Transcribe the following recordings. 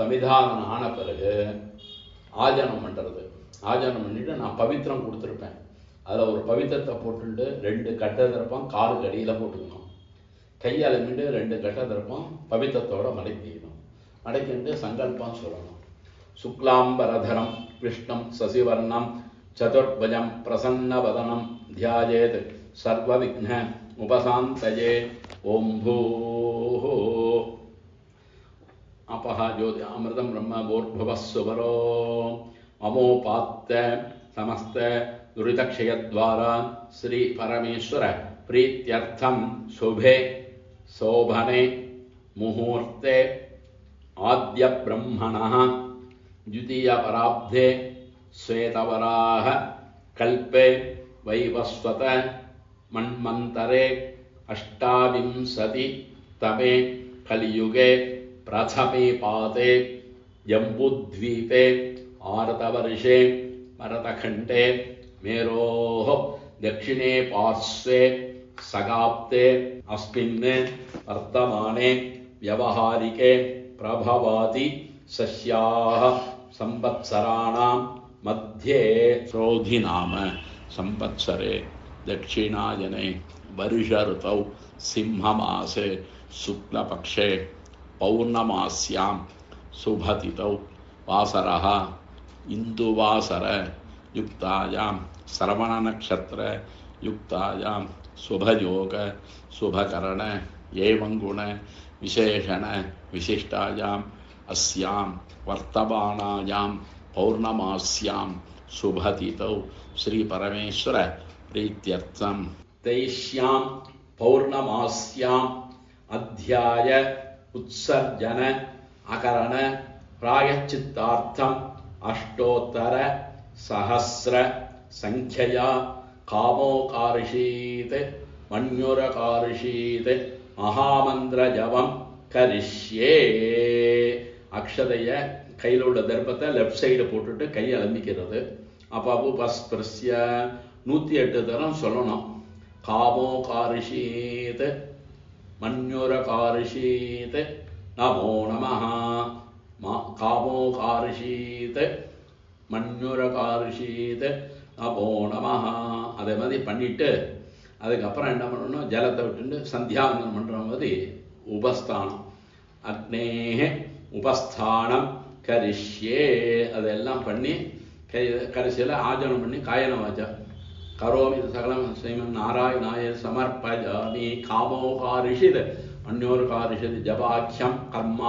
சமிதானம் ஆன பிறகு ஆஜனம் பண்ணுறது. ஆஜனம் பண்ணிவிட்டு நான் பவித்திரம் கொடுத்துருப்பேன். அதில் ஒரு பவித்திரத்தை போட்டுட்டு 2 கட்டை திறப்பம் காலுக்கு அடியில் போட்டுக்கணும். கையால் மீண்டு 2 கட்டை திறப்பம் பவித்திரத்தோடு மடக்கிக்கணும். மடக்கிட்டு சங்கல்பம் சொல்லணும். சுக்லாம்பரதரம் விஷ்ணம் சசிவர்ணம் சதுர்பஜம் பிரசன்னவதனம் தியாயேத் சர்வவிக்ன உபசாந்தயே. ஓம் பூஹோ अपः ज्योति अमृतं ब्रह्म भूर्भुवः सुवरो ममोपात्त समस्त दुरितक्षयद्वारा श्री परमेश्वर प्रीत्यर्थं शुभे शोभने मुहूर्ते आद्य ब्रह्मणः द्वितीय पराब्धे श्वेतवराह कल्पे वैवस्वत मन्वन्तरे अष्टाविंशति तमे कलियुगे प्रथमे पाते जम्बूद्वीपे भारतवर्षे भरतखण्डे मेरोः दक्षिणे पार्श्वे सगाप्ते अस्मिन् वर्तमाने व्यवहारिके प्रभवाति सस्याः संवत्सराणां मध्ये श्रोधिनाम संवत्सरे दक्षिणायने वर्ष ऋतौ सिंहमासे शुक्लपक्षे पौर्णमास्यां शुभतिथौ वासरः इंदुवासर युक्तायां श्रवणनक्षत्र युक्तायां शुभयोग शुभकरण एवं गुण विशेषण विशिष्टायां अस्यां वर्तमानायां पौर्णमास्यां शुभतिथौ श्री परमेश्वर प्रीत्यर्थं तैष्यां पौर्णमास्यां अध्याय उत्सर्जन अकरण प्रायश्चित्तार्थम अष्टोत्तर सहस्र संख्यया कामोकार्षीत मन्युरकार्षीत महामंत्र जपम करिष्ये. अक्षतय கையில் உள்ள தர்ப்பத்தை லெஃப்ட் சைடு போட்டுட்டு கையை அலம்பிக்கிறது. அப்போ உபஸ்பிருஷ்ய 108 தரம் சொல்லணும். காமோகார்ஷீத் मन्युरकार्षीत नमो नमः. कामोकार्षीत मन्युरकार्षीत नमो नमः. அதே மாதிரி பண்ணிட்டு அதுக்கப்புறம் என்ன பண்ணணும், ஜலத்தை விட்டுட்டு சந்தியாவந்தனம் பண்ணுற மாதிரி உபஸ்தானம். அக்னேஹ உபஸ்தானம் கரிஷ்யே. அதெல்லாம் பண்ணி கடைசியில் ஆஜனம் பண்ணி காயன வாச்சா करोमि सकलं श्रीमन्नारायणाय समर्पयामि. कामोकार्षित अन्योर्कार्षित जपाख्यं कर्म.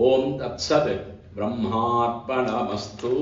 ओम तत्सत् ब्रह्मार्पणमस्तु.